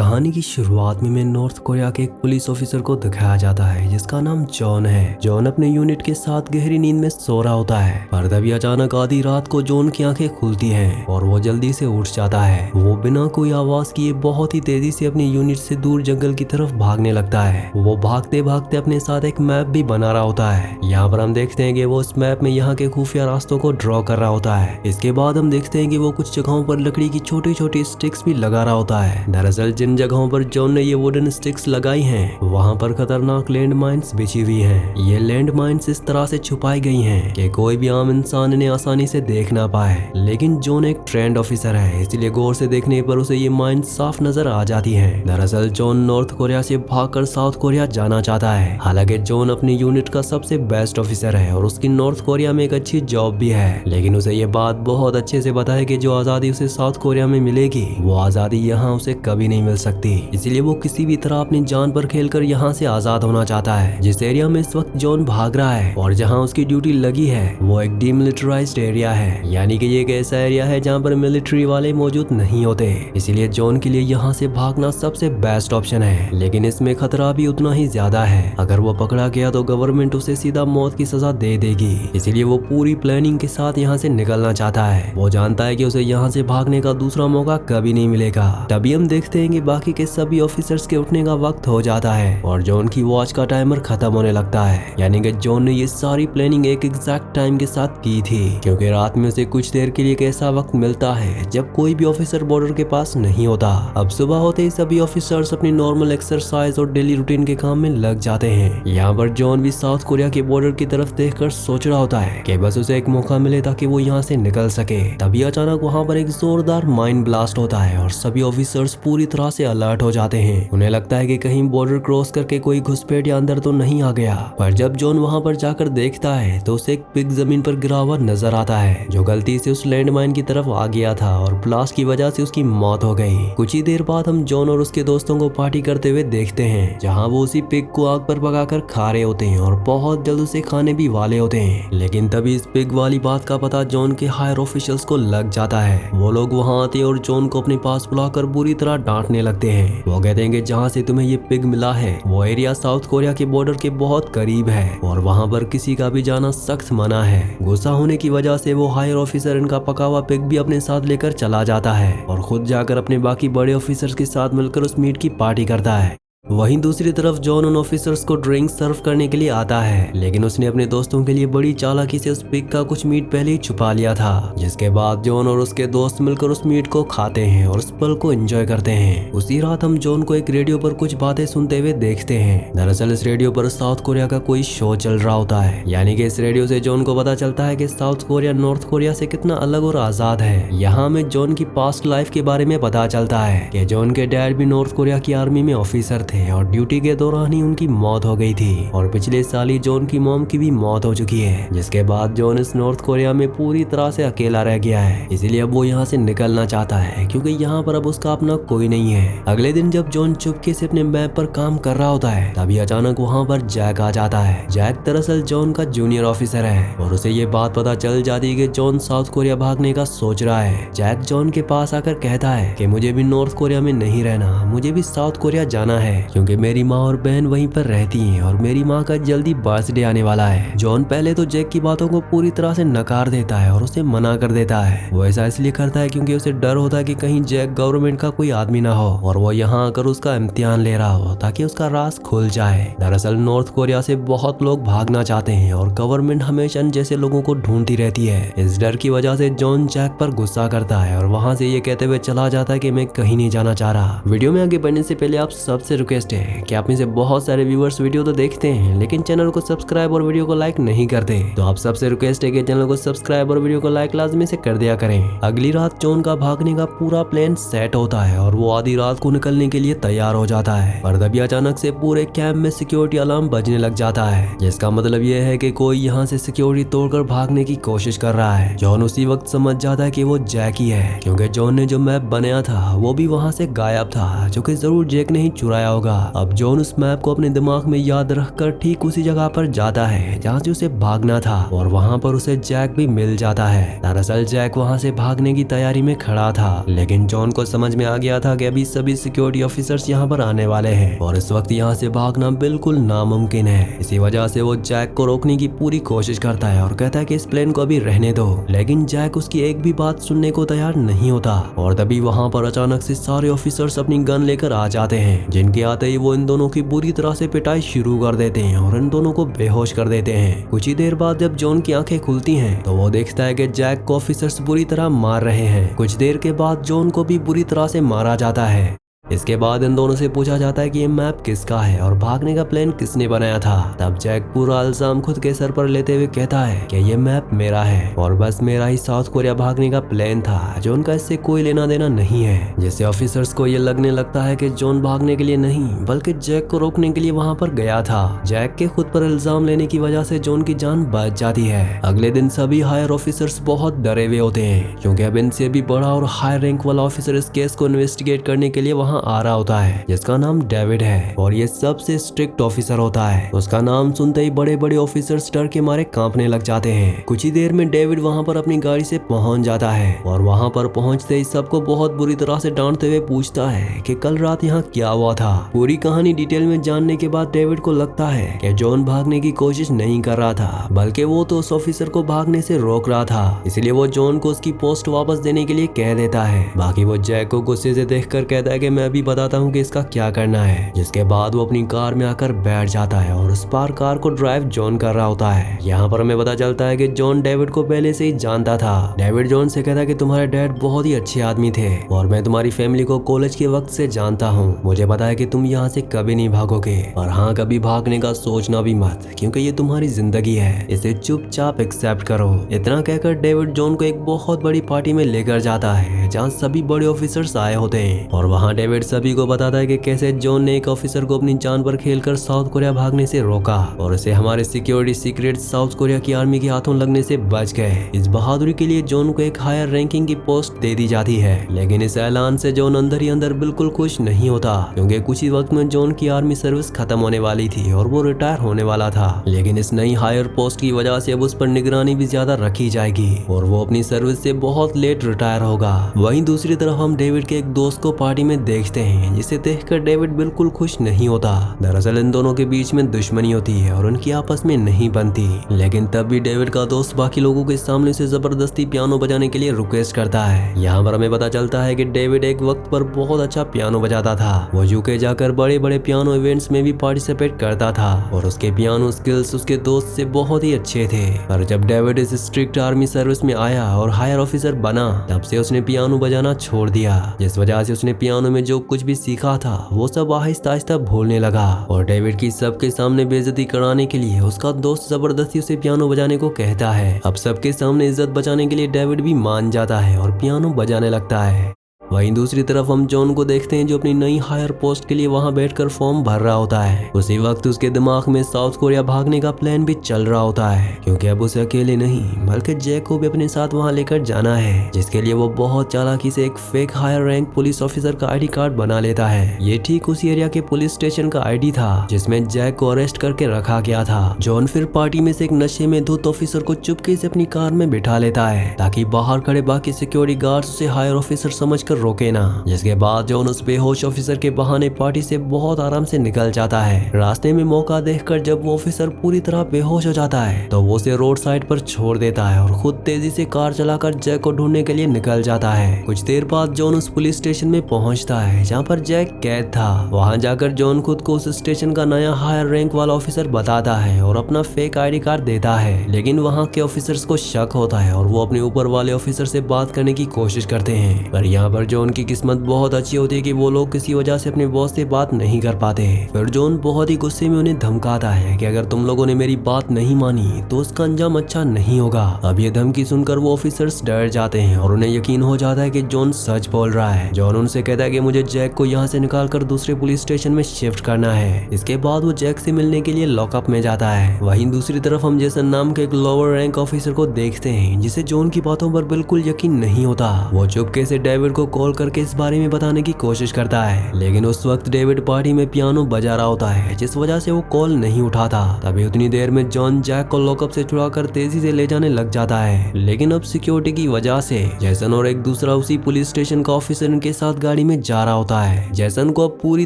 कहानी की शुरुआत में नॉर्थ कोरिया के एक पुलिस ऑफिसर को दिखाया जाता है जिसका नाम जॉन है। जॉन अपने यूनिट के साथ गहरी नींद में सो रहा होता है पर तभी अचानक आधी रात को जॉन की आंखें खुलती हैं और वो जल्दी से उठ जाता है। वो बिना कोई आवाज किए बहुत ही तेजी से अपनी यूनिट से दूर जंगल की तरफ भागने लगता है। वो भागते भागते अपने साथ एक मैप भी बना रहा होता है। यहाँ पर हम देखते हैं कि वो इस मैप में यहाँ के खुफिया रास्तों को ड्रॉ कर रहा होता है। इसके बाद हम देखते हैं कि वो कुछ जगहों पर लकड़ी की छोटी छोटी स्टिक्स भी लगा रहा होता है। दरअसल जिन जगहों पर जॉन ने ये वुडन स्टिक्स लगाई हैं, वहाँ पर खतरनाक लैंड माइन्स बिछी हुई हैं। ये लैंड माइन्स इस तरह से छुपाई गई हैं कि कोई भी आम इंसान इन्हें आसानी से देख ना पाए। लेकिन जॉन एक ट्रेंड ऑफिसर है, इसलिए गौर से देखने पर उसे ये माइन्स साफ नजर आ जाती हैं। दरअसल जॉन नॉर्थ कोरिया से भागकर साउथ कोरिया जाना चाहता है। हालांकि जॉन अपनी यूनिट का सबसे बेस्ट ऑफिसर है और उसकी नॉर्थ कोरिया में एक अच्छी जॉब भी है, लेकिन उसे ये बात बहुत अच्छे से पता है कि जो आजादी उसे साउथ कोरिया में मिलेगी वो आजादी यहाँ उसे कभी नहीं मिल सकती। इसलिए वो किसी भी तरह अपनी जान पर खेलकर यहाँ से आजाद होना चाहता है। जिस एरिया में इस वक्त जॉन भाग रहा है और जहाँ उसकी ड्यूटी लगी है वो एक डीमिलिटराइज्ड एरिया है, यानी कि ये एक ऐसा एरिया है जहाँ पर मिलिट्री वाले मौजूद नहीं होते। इसीलिए जॉन के लिए यहाँ से भागना सबसे बेस्ट ऑप्शन है, लेकिन इसमें खतरा भी उतना ही ज्यादा है। अगर वो पकड़ा गया तो गवर्नमेंट उसे सीधा मौत की सजा दे देगी। इसीलिए वो पूरी प्लानिंग के साथ यहाँ से निकलना चाहता है। वो जानता है कि उसे यहाँ से भागने का दूसरा मौका कभी नहीं मिलेगा। तभी हम देखते हैं कि बाकी के सभी ऑफिसर्स के उठने का वक्त हो जाता है और जॉन की वॉच का टाइमर खत्म होने लगता है, यानी कि जॉन ने ये सारी प्लानिंग एक एग्जैक्ट टाइम के साथ की थी, क्योंकि रात में उसे कुछ देर के लिए एक ऐसा वक्त मिलता है जब कोई भी ऑफिसर बॉर्डर के पास नहीं होता। अब सुबह होते ही सभी ऑफिसर्स अपनी नॉर्मल एक्सरसाइज और डेली रूटीन के काम में लग जाते हैं। यहाँ पर जॉन भी साउथ कोरिया के बॉर्डर की तरफ देखकर सोच रहा होता है कि बस उसे एक मौका मिले ताकि वो यहाँ से निकल सके। तभी अचानक वहाँ पर एक जोरदार माइन ब्लास्ट होता है और सभी ऑफिसर्स पूरी तरह से अलर्ट हो जाते हैं। उन्हें लगता है कि कहीं बॉर्डर क्रॉस करके कोई घुसपैठ या अंदर तो नहीं आ गया। पर जब जॉन वहाँ पर जाकर देखता है तो उसे एक पिग जमीन पर गिरा हुआ नजर आता है जो गलती से उस लैंड माइन की तरफ आ गया था और ब्लास्ट की वजह से उसकी मौत हो गई। कुछ ही देर बाद हम जॉन और उसके दोस्तों को पार्टी करते हुए देखते हैं, जहाँ वो उसी पिग को आग पर पकाकर खा रहे होते हैं और बहुत जल्द उसे खाने भी वाले होते हैं। लेकिन तभी इस पिग वाली बात का पता जॉन के हायर ऑफिशियल्स को लग जाता है। वो लोग वहाँ आते और जॉन को अपने पास बुलाकर बुरी तरह डांटने लगते हैं। वो कहते हैं कि जहाँ से तुम्हें ये पिग मिला है वो एरिया साउथ कोरिया के बॉर्डर के बहुत करीब है और वहाँ पर किसी का भी जाना सख्त मना है। गुस्सा होने की वजह से वो हायर ऑफिसर इनका पका हुआ पिग भी अपने साथ लेकर चला जाता है और खुद जाकर अपने बाकी बड़े ऑफिसर्स के साथ मिलकर उस मीट की पार्टी करता है। वहीं दूसरी तरफ जॉन उन ऑफिसर्स को ड्रिंक सर्व करने के लिए आता है, लेकिन उसने अपने दोस्तों के लिए बड़ी चालाकी से उस पिग का कुछ मीट पहले ही छुपा लिया था। जिसके बाद जॉन और उसके दोस्त मिलकर उस मीट को खाते हैं और उस पल को एंजॉय करते हैं। उसी रात हम जॉन को एक रेडियो पर कुछ बातें सुनते हुए देखते हैं। दरअसल इस रेडियो पर साउथ कोरिया का कोई शो चल रहा होता है, यानी कि इस रेडियो से जॉन को पता चलता है कि साउथ कोरिया नॉर्थ कोरिया से कितना अलग और आजाद है। यहाँ हमें जॉन की पास्ट लाइफ के बारे में पता चलता है कि जॉन के डैड भी नॉर्थ कोरिया की आर्मी में ऑफिसर थे और ड्यूटी के दौरान ही उनकी मौत हो गई थी और पिछले साल ही जॉन की मॉम की भी मौत हो चुकी है। जिसके बाद जॉन इस नॉर्थ कोरिया में पूरी तरह से अकेला रह गया है, इसीलिए अब वो यहाँ से निकलना चाहता है क्योंकि यहाँ पर अब उसका अपना कोई नहीं है। अगले दिन जब जॉन चुपके से अपने मैप पर काम कर रहा होता है तभी अचानक वहाँ पर जैक आ जाता है। जैक दरअसल जॉन का जूनियर ऑफिसर है और उसे ये बात पता चल जाती है कि जॉन साउथ कोरिया भागने का सोच रहा है। जैक जॉन के पास आकर कहता है कि मुझे भी नॉर्थ कोरिया में नहीं रहना, मुझे भी साउथ कोरिया जाना है क्योंकि मेरी माँ और बहन वहीं पर रहती हैं और मेरी माँ का जल्दी बर्थडे आने वाला है। जॉन पहले तो जैक की बातों को पूरी तरह से नकार देता है और उसे मना कर देता है। वो ऐसा इसलिए करता है क्योंकि उसे डर होता है कि कहीं जैक गवर्नमेंट का कोई आदमी ना हो और वो यहाँ आकर उसका इम्तिहान ले रहा हो ताकि उसका राज खुल जाए। दरअसल नॉर्थ कोरिया से बहुत लोग भागना चाहते हैं और गवर्नमेंट हमेशा जैसे लोगों को ढूंढती रहती है। इस डर की वजह से जॉन जैक पर गुस्सा करता है और वहाँ से ये कहते हुए चला जाता है कि मैं कहीं नहीं जाना चाह रहा। वीडियो में आगे बढ़ने से पहले आप सबसे रिक्वेस्ट है कि आप में से बहुत सारे व्यूअर्स वीडियो तो देखते हैं लेकिन चैनल को सब्सक्राइब और वीडियो को लाइक नहीं करते, तो आप सबसे रिक्वेस्ट है कि चैनल को सब्सक्राइब और वीडियो को लाइक लाजमी से कर दिया करें। अगली रात जॉन का भागने का पूरा प्लान सेट होता है और वो आधी रात को निकलने के लिए तैयार हो जाता है। पर तभी अचानक से पूरे कैंप में सिक्योरिटी अलार्म बजने लग जाता है, जिसका मतलब ये है कि कोई यहाँ से सिक्योरिटी तोड़कर भागने की कोशिश कर रहा है। जॉन उसी वक्त समझ जाता है कि वो जैक ही है, क्योंकि जॉन ने जो मैप बनाया था वो भी वहाँ से गायब था, जो कि जरूर जैक ने ही चुराया होगा। अब जॉन उस मैप को अपने दिमाग में याद रखकर ठीक उसी जगह पर जाता है जहाँ से उसे भागना था और वहाँ पर उसे जैक भी मिल जाता है। दरअसल जैक वहाँ से भागने की तैयारी में खड़ा था, लेकिन जॉन को समझ में आ गया था कि अभी सभी सिक्योरिटी ऑफिसर्स यहाँ पर आने वाले हैं और इस वक्त यहाँ से भागना बिल्कुल नामुमकिन है। इसी वजह से वो जैक को रोकने की पूरी कोशिश करता है और कहता है कि इस प्लेन को अभी रहने दो, लेकिन जैक उसकी एक भी बात सुनने को तैयार नहीं होता। और तभी वहाँ पर अचानक से सारे ऑफिसर्स अपनी गन लेकर आ जाते हैं, जिनके आते ही वो इन दोनों की बुरी तरह से पिटाई शुरू कर देते हैं और इन दोनों को बेहोश कर देते हैं। कुछ ही देर बाद जब जॉन की आंखें खुलती हैं तो वो देखता है कि जैक को ऑफिसर्स बुरी तरह मार रहे हैं। कुछ देर के बाद जॉन को भी बुरी तरह से मारा जाता है। इसके बाद इन दोनों से पूछा जाता है कि ये मैप किसका है और भागने का प्लान किसने बनाया था। तब जैक पूरा इल्जाम खुद के सर पर लेते हुए कहता है कि ये मैप मेरा है और बस मेरा ही साउथ कोरिया भागने का प्लान था, जॉन का इससे कोई लेना देना नहीं है। जिससे ऑफिसर्स को ये लगने लगता है कि जॉन भागने के लिए नहीं बल्कि जैक को रोकने के लिए वहाँ पर गया था। जैक के खुद पर इल्जाम लेने की वजह से जॉन की जान बच जाती है। अगले दिन सभी हायर ऑफिसर्स बहुत डरे हुए होते हैं, क्योंकि अब इनसे भी बड़ा और हाई रैंक वाला ऑफिसर इस केस को इन्वेस्टिगेट करने के लिए वहाँ आ रहा होता है, जिसका नाम डेविड है और ये सबसे स्ट्रिक्ट ऑफिसर होता है। उसका नाम सुनते ही बड़े बड़े ऑफिसर्स डर के मारे कांपने लग जाते हैं। कुछ ही देर में डेविड वहाँ पर अपनी गाड़ी से पहुंच जाता है और वहाँ पर पहुंचते ही सबको बहुत बुरी तरह से डांटते हुए पूछता है कि कल रात यहाँ क्या हुआ था। पूरी कहानी डिटेल में जानने के बाद डेविड को लगता है कि जॉन भागने की कोशिश नहीं कर रहा था, बल्कि वो तो उस ऑफिसर को भागने से रोक रहा था। इसलिए वो जॉन को उसकी पोस्ट वापस देने के लिए कह देता है। बाकी वो जैक को गुस्से से देखकर कहता है कि मैं अभी बताता हूँ कि इसका क्या करना है। जिसके बाद वो अपनी कार में आकर बैठ जाता है और उस पार कार को ड्राइव जॉन कर रहा होता है। यहाँ पर हमें पता चलता है कि जॉन डेविड को पहले से ही जानता था। डेविड जॉन से कहता है कि तुम्हारे डैड बहुत ही अच्छे आदमी थे और मैं तुम्हारी फैमिली को कॉलेज के वक्त से जानता हूँ। मुझे पता है कि तुम यहाँ से कभी नहीं भागोगे और हाँ, कभी भागने का सोचना भी मत, क्योंकि ये तुम्हारी जिंदगी है, इसे चुपचाप एक्सेप्ट करो। इतना कहकर डेविड जॉन को एक बहुत बड़ी पार्टी में लेकर जाता है जहाँ सभी बड़े ऑफिसर्स आए होते हैं और वहाँ डेविड सभी को बताता है कि कैसे जॉन ने एक ऑफिसर को अपनी जान पर खेलकर साउथ कोरिया भागने से रोका और उसे हमारे सिक्योरिटी सीक्रेट साउथ कोरिया की आर्मी के हाथों लगने से बच गए। इस बहादुरी के लिए जॉन को एक हायर रैंकिंग की पोस्ट दे दी जाती है, लेकिन इस ऐलान से जॉन अंदर ही अंदर बिल्कुल खुश नहीं होता, क्योंकि कुछ ही वक्त में जॉन की आर्मी सर्विस खत्म होने वाली थी और वो रिटायर होने वाला था। लेकिन इस नई हायर पोस्ट की वजह से अब उस पर निगरानी भी ज्यादा रखी जाएगी और वो अपनी सर्विस से बहुत लेट रिटायर होगा। वहीं दूसरी तरफ हम डेविड के एक दोस्त को पार्टी में देखते हैं, जिसे देखकर डेविड बिल्कुल खुश नहीं होता। दरअसल इन दोनों के बीच में दुश्मनी होती है और उनकी आपस में नहीं बनती, लेकिन तब भी डेविड का दोस्त बाकी लोगों के सामने से जबरदस्ती पियानो बजाने के लिए रिक्वेस्ट करता है। यहाँ पर हमें पता चलता है कि डेविड एक वक्त पर बहुत अच्छा पियानो बजाता था। वो यूके जाकर बड़े बड़े पियानो इवेंट्स में भी पार्टिसिपेट करता था और उसके पियानो स्किल्स उसके दोस्त से बहुत ही अच्छे थे। पर जब डेविड इस स्ट्रिक्ट आर्मी सर्विस में आया और हायर ऑफिसर बना, तब से उसने पियानो बजाना छोड़ दिया, जिस वजह से उसने पियानो में जो कुछ भी सीखा था वो सब आहिस्ता आहिस्ता भूलने लगा और डेविड की सबके सामने बेइज्जती कराने के लिए उसका दोस्त जबरदस्ती उसे पियानो बजाने को कहता है। अब सबके सामने इज्जत बचाने के लिए डेविड भी मान जाता है और पियानो बजाने लगता है। वहीं दूसरी तरफ हम जॉन को देखते हैं जो अपनी नई हायर पोस्ट के लिए वहां बैठकर फॉर्म भर रहा होता है। उसी वक्त उसके दिमाग में साउथ कोरिया भागने का प्लान भी चल रहा होता है, क्योंकि अब उसे अकेले नहीं बल्कि जैक को भी अपने साथ वहां लेकर जाना है, जिसके लिए वो बहुत चालाकी से एक fake higher rank police officer का आईडी कार्ड बना लेता है। ये ठीक उसी एरिया के पुलिस स्टेशन का आईडी था जिसमें जैक को अरेस्ट करके रखा गया था। जॉन फिर पार्टी में से एक नशे में धुत ऑफिसर को चुपके से अपनी कार में बिठा लेता है ताकि बाहर खड़े बाकी सिक्योरिटी गार्ड्स उसे हायर ऑफिसर समझकर रोके ना। जिसके बाद जॉन उस बेहोश ऑफिसर के बहाने पार्टी से बहुत आराम से निकल जाता है। रास्ते में मौका देखकर जब वो ऑफिसर पूरी तरह बेहोश हो जाता है तो वो उसे रोड साइड पर छोड़ देता है और खुद तेजी से कार चलाकर जैक को ढूंढने के लिए निकल जाता है। कुछ देर बाद जॉन उस पुलिस स्टेशन में पहुंचता है जहाँ पर जैक कैद था। वहाँ जाकर जॉन खुद को उस स्टेशन का नया हायर रैंक वाला ऑफिसर बताता है और अपना फेक आईडी कार्ड देता है, लेकिन वहाँ के ऑफिसर्स को शक होता है और वो अपने ऊपर वाले ऑफिसर से बात करने की कोशिश करते हैं। पर यहाँ पर जॉन की किस्मत बहुत अच्छी होती है कि वो लोग किसी वजह से अपने बॉस से बात नहीं कर पाते। फिर जॉन बहुत ही गुस्से में उन्हें धमकाता है कि अगर तुम लोगों ने मेरी बात नहीं मानी तो उसका अंजाम अच्छा नहीं होगा। अब ये धमकी सुनकर वो ऑफिसर्स डर जाते हैं और उन्हें यकीन हो जाता है कि जॉन सच बोल रहा है। जॉन उनसे कहता है कि मुझे जैक को यहाँ से निकालकर दूसरे पुलिस स्टेशन में शिफ्ट करना है। इसके बाद वो जैक से मिलने के लिए लॉकअप में जाता है। वहीं दूसरी तरफ हम जेसन नाम के एक लोअर रैंक ऑफिसर को देखते हैं जिसे जॉन की बातों पर बिल्कुल यकीन नहीं होता। वो चुपके से डेविड को कॉल करके इस बारे में बताने की कोशिश करता है, लेकिन उस वक्त डेविड पार्टी में पियानो बजा रहा होता है, जिस वजह से वो कॉल नहीं उठाता। तभी उतनी देर में जॉन जैक को लॉकअप से छुड़ाकर तेजी से ले जाने लग जाता है, लेकिन अब सिक्योरिटी की वजह से जैसन और एक दूसरा उसी पुलिस स्टेशन का ऑफिसर इनके साथ गाड़ी में जा रहा होता है। जैसन को अब पूरी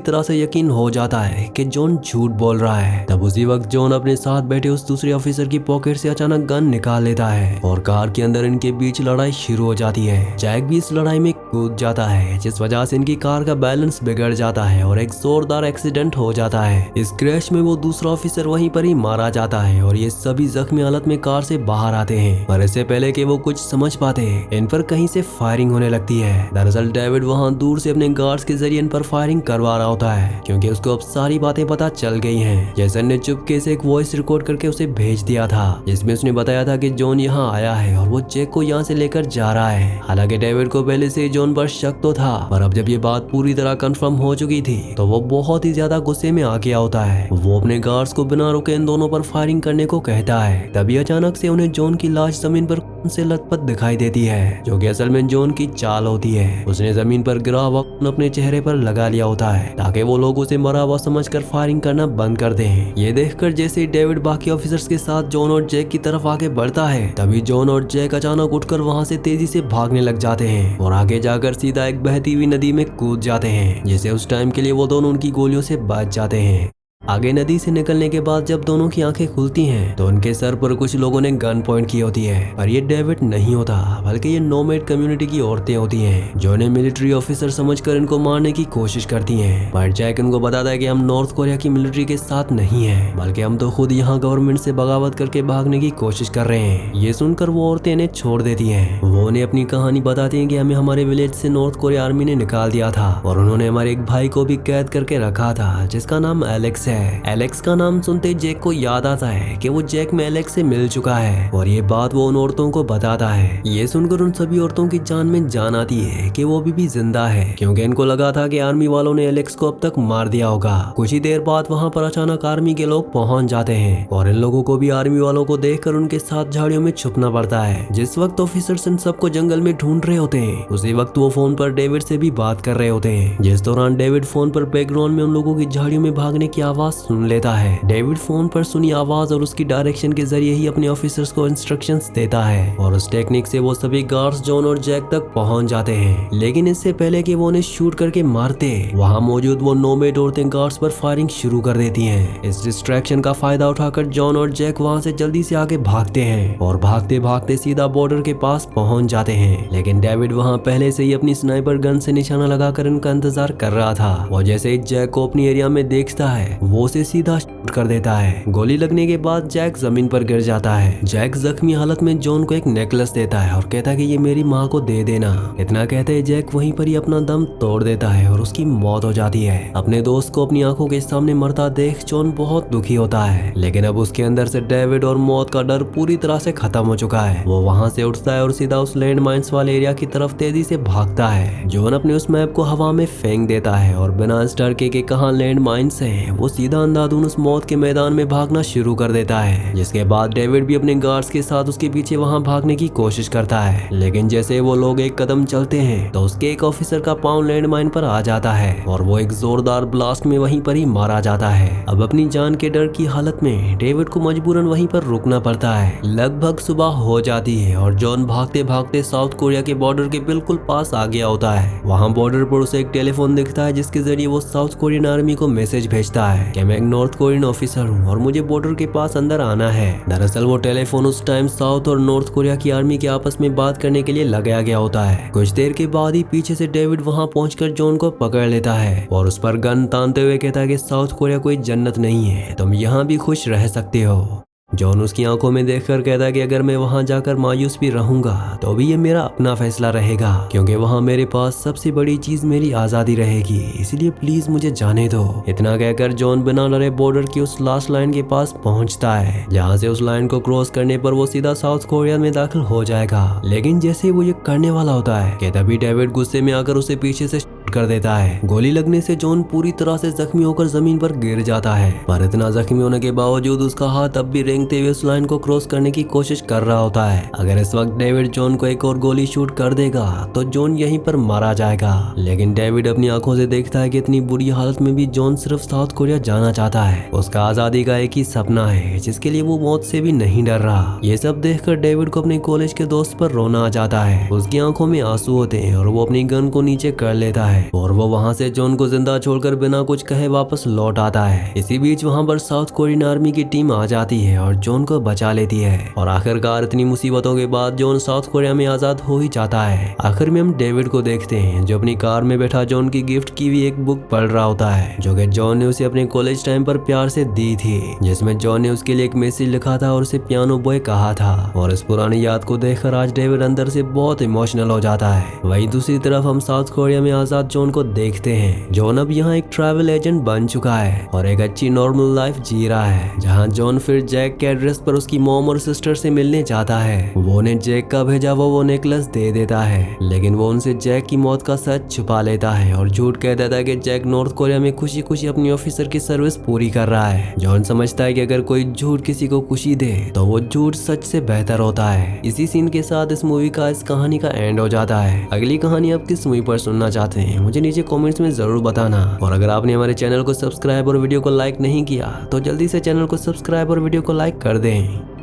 तरह से यकीन हो जाता है कि जॉन झूठ बोल रहा है। तब उसी वक्त जॉन अपने साथ बैठे उस दूसरे ऑफिसर की पॉकेट से अचानक गन निकाल लेता है और कार के अंदर इनके बीच लड़ाई शुरू हो जाती है। जैक भी इस लड़ाई में कूद जाता है, जिस वजह से इनकी कार का बैलेंस बिगड़ जाता है और एक जोरदार एक्सीडेंट हो जाता है। इस क्रैश में वो दूसरा ऑफिसर वहीं पर ही मारा जाता है और ये सभी जख्मी हालत में कार से बाहर आते हैं। पर इससे पहले कि वो कुछ समझ पाते इन पर कहीं से फायरिंग होने लगती है। दरअसल डेविड वहां दूर से अपने गार्ड्स के जरिए इन पर फायरिंग करवा रहा होता है, क्योंकि उसको अब सारी बातें पता चल गई हैं। जैसन ने चुपके से एक वॉइस रिकॉर्ड करके उसे भेज दिया था, जिसमें उसने बताया था कि जॉन यहाँ आया है और वो जैक को यहाँ से लेकर जा रहा है। हालांकि डेविड को पहले से जॉन पर शक तो था, पर अब जब ये बात पूरी तरह कंफर्म हो चुकी थी तो वो बहुत ही ज्यादा गुस्से में आ गया होता है। वो अपने गार्ड्स को बिना रुके इन दोनों पर फायरिंग करने को कहता है। तभी अचानक से उन्हें जॉन की लाश जमीन पर से लथपथ दिखाई देती है, जो कि असल में जॉन की चाल होती है। उसने जमीन पर गिरा हुआ खून अपने चेहरे पर लगा लिया होता है ताकि वो लोग उसे मरा हुआ समझकर फायरिंग करना बंद कर दें। ये देखकर जैसे ही डेविड बाकी ऑफिसर्स के साथ जॉन और जैक की तरफ आगे बढ़ता है, तभी जॉन और जैक अचानक उठकर वहां से तेजी से भागने लग जाते हैं और आगे जाकर सीधा एक बहती हुई नदी में कूद जाते हैं, जिससे उस टाइम के लिए वो दोनों उनकी गोलियों से बच जाते हैं। आगे नदी से निकलने के बाद जब दोनों की आंखें खुलती हैं तो उनके सर पर कुछ लोगों ने गन पॉइंट की होती है, पर ये डेविड नहीं होता, बल्कि ये नोमैड कम्युनिटी की औरतें होती हैं, जो इन्हें मिलिट्री ऑफिसर समझकर इनको मारने की कोशिश करती हैं। पर जैक इनको बताता है कि हम नॉर्थ कोरिया की मिलिट्री के साथ नहीं है, बल्कि हम तो खुद यहाँ गवर्नमेंट से बगावत करके भागने की कोशिश कर रहे हैं। ये सुनकर वो औरतें इन्हें छोड़ देती है। वो उन्हें अपनी कहानी बताती है कि हमें हमारे विलेज से नॉर्थ कोरिया आर्मी ने निकाल दिया था और उन्होंने हमारे एक भाई को भी कैद करके रखा था, जिसका नाम एलेक्स है। एलेक्स का नाम सुनते जैक को याद आता है कि वो जैक में एलेक्स से मिल चुका है और ये बात वो उन औरतों को बताता है। ये सुनकर उन सभी औरतों की जान में जान आती है कि वो अभी भी जिंदा है, क्योंकि इनको लगा था कि आर्मी वालों ने एलेक्स को अब तक मार दिया होगा। कुछ ही देर बाद वहाँ पर अचानक आर्मी के लोग पहुँच जाते हैं और इन लोगों को भी आर्मी वालों को देखकर उनके साथ झाड़ियों में छुपना पड़ता है। जिस वक्त ऑफिसर्स इन सबको जंगल में ढूंढ रहे होते हैं, उसी वक्त वो फोन पर डेविड से भी बात कर रहे होते हैं। जिस दौरान डेविड फोन पर बैकग्राउंड में उन लोगों की झाड़ियों में भागने की आवाज सुन लेता है। डेविड फोन पर सुनी आवाज और उसकी डायरेक्शन के जरिए ही अपने ऑफिसर्स को इंस्ट्रक्शंस देता है और उस टेक्निक से वो सभी गार्ड्स जॉन और जैक तक पहुंच जाते हैं। लेकिन इससे पहले कि वो उन्हें शूट करके मारते, वहां मौजूद वो नोमैड औरतें गार्ड्स पर फायरिंग शुरू कर देती हैं। इस डिस्ट्रैक्शन का फायदा उठाकर जॉन और जैक वहां से जल्दी से आगे भागते हैं और भागते भागते सीधा बॉर्डर के पास पहुंच जाते हैं। लेकिन डेविड वहां पहले से ही अपनी स्नाइपर गन से निशाना लगाकर इनका इंतजार कर रहा था और जैसे ही जैक को अपनी एरिया में देखता है, वो उसे सीधा शूट कर देता है। गोली लगने के बाद जैक जमीन पर गिर जाता है। जैक जख्मी हालत में जॉन को एक नेकलेस देता है और कहता है कि ये मेरी माँ को दे देना। इतना कहते हैं जैक वहीं पर ही अपना दम तोड़ देता है और उसकी मौत हो जाती है। अपने दोस्त को अपनी आंखों के सामने मरता देख जॉन बहुत दुखी होता है, लेकिन अब उसके अंदर से डेविड और मौत का डर पूरी तरह से खत्म हो चुका है। वो वहाँ से उठता है और सीधा उस लैंड माइंस वाले एरिया की तरफ तेजी से भागता है। जॉन अपने उस मैप को हवा में फेंक देता है और बिना इस डर के कहाँ लैंड माइंस है, वो सीधा अंधाधुन उस मौत के मैदान में भागना शुरू कर देता है। जिसके बाद डेविड भी अपने गार्ड्स के साथ उसके पीछे वहां भागने की कोशिश करता है, लेकिन जैसे वो लोग एक कदम चलते हैं तो उसके एक ऑफिसर का पांव लैंड माइन पर आ जाता है और वो एक जोरदार ब्लास्ट में वहीं पर ही मारा जाता है। अब अपनी जान के डर की हालत में डेविड को मजबूरन वहीं पर रुकना पड़ता है। लगभग सुबह हो जाती है और जॉन भागते भागते साउथ कोरिया के बॉर्डर के बिल्कुल पास आ गया होता है। वहाँ बॉर्डर पर उसे एक टेलीफोन दिखता है, जिसके जरिए वो साउथ कोरियन आर्मी को मैसेज भेजता है कि मैं एक नॉर्थ कोरियन ऑफिसर हूँ और मुझे बॉर्डर के पास अंदर आना है। दरअसल वो टेलीफोन उस टाइम साउथ और नॉर्थ कोरिया की आर्मी के आपस में बात करने के लिए लगाया गया होता है। कुछ देर के बाद ही पीछे से डेविड वहां पहुंचकर जॉन को पकड़ लेता है और उस पर गन तानते हुए कहता है कि साउथ कोरिया कोई जन्नत नहीं है, तुम यहाँ भी खुश रह सकते हो। जॉन उसकी आंखों में देखकर कहता है कि अगर मैं वहां जाकर मायूस भी रहूंगा तो भी ये मेरा अपना फैसला रहेगा, क्योंकि वहां मेरे पास सबसे बड़ी चीज मेरी आजादी रहेगी, इसलिए प्लीज मुझे जाने दो। इतना कहकर जॉन बिना डरे बॉर्डर की उस लास्ट लाइन के पास पहुंचता है, जहां से उस लाइन को क्रॉस करने पर वो सीधा साउथ कोरिया में दाखिल हो जाएगा। लेकिन जैसे वो ये करने वाला होता है कि तभी डेविड गुस्से में आकर उसे पीछे से कर देता है। गोली लगने से जॉन पूरी तरह से जख्मी होकर जमीन पर गिर जाता है, पर इतना जख्मी होने के बावजूद उसका हाथ अब भी रेंगते हुए उस लाइन को क्रॉस करने की कोशिश कर रहा होता है। अगर इस वक्त डेविड जॉन को एक और गोली शूट कर देगा तो जॉन यहीं पर मारा जाएगा। लेकिन डेविड अपनी आंखों से देखता है कि इतनी बुरी हालत में भी जॉन सिर्फ साउथ कोरिया जाना चाहता है। उसका आजादी का एक ही सपना है जिसके लिए वो मौत से भी नहीं डर रहा। ये सब देखकर डेविड को अपने कॉलेज के दोस्त पर रोना आ जाता है। उसकी आंखों में आंसू होते हैं और वो अपनी गन को नीचे कर लेता है और वो वहाँ से जॉन को जिंदा छोड़कर बिना कुछ कहे वापस लौट आता है। इसी बीच वहाँ पर साउथ कोरियन आर्मी की टीम आ जाती है और जॉन को बचा लेती है और आखिरकार इतनी मुसीबतों के बाद जॉन साउथ कोरिया में आजाद हो ही जाता है। आखिर में हम डेविड को देखते हैं जो अपनी कार में बैठा जॉन की गिफ्ट की हुई एक बुक पढ़ रहा होता है जो कि जॉन ने उसे अपने कॉलेज टाइम पर प्यार से दी थी, जिसमें जॉन ने उसके लिए एक मैसेज लिखा था और उसे पियानो बॉय कहा था। और इस पुरानी याद को देखकर आज डेविड अंदर से बहुत इमोशनल हो जाता है। वहीं दूसरी तरफ हम साउथ कोरिया में आजाद जॉन को देखते हैं। जॉन अब यहाँ एक ट्रैवल एजेंट बन चुका है और एक अच्छी नॉर्मल लाइफ जी रहा है, जहाँ जॉन फिर जैक के एड्रेस पर उसकी मॉम और सिस्टर से मिलने जाता है। वो उन्हें जैक का भेजा वो नेकलेस दे देता है, लेकिन वो उनसे जैक की मौत का सच छुपा लेता है और झूठ कह देता है कि जैक नॉर्थ कोरिया में खुशी खुशी अपनी ऑफिसर की सर्विस पूरी कर रहा है। जॉन समझता है कि अगर कोई झूठ किसी को खुशी दे तो वो झूठ सच से बेहतर होता है। इसी सीन के साथ इस मूवी का इस कहानी का एंड हो जाता है। अगली कहानी आप किस मूवी पर सुनना चाहते हैं मुझे नीचे कमेंट्स में जरूर बताना। और अगर आपने हमारे चैनल को सब्सक्राइब और वीडियो को लाइक नहीं किया तो जल्दी से चैनल को सब्सक्राइब और वीडियो को लाइक कर दें।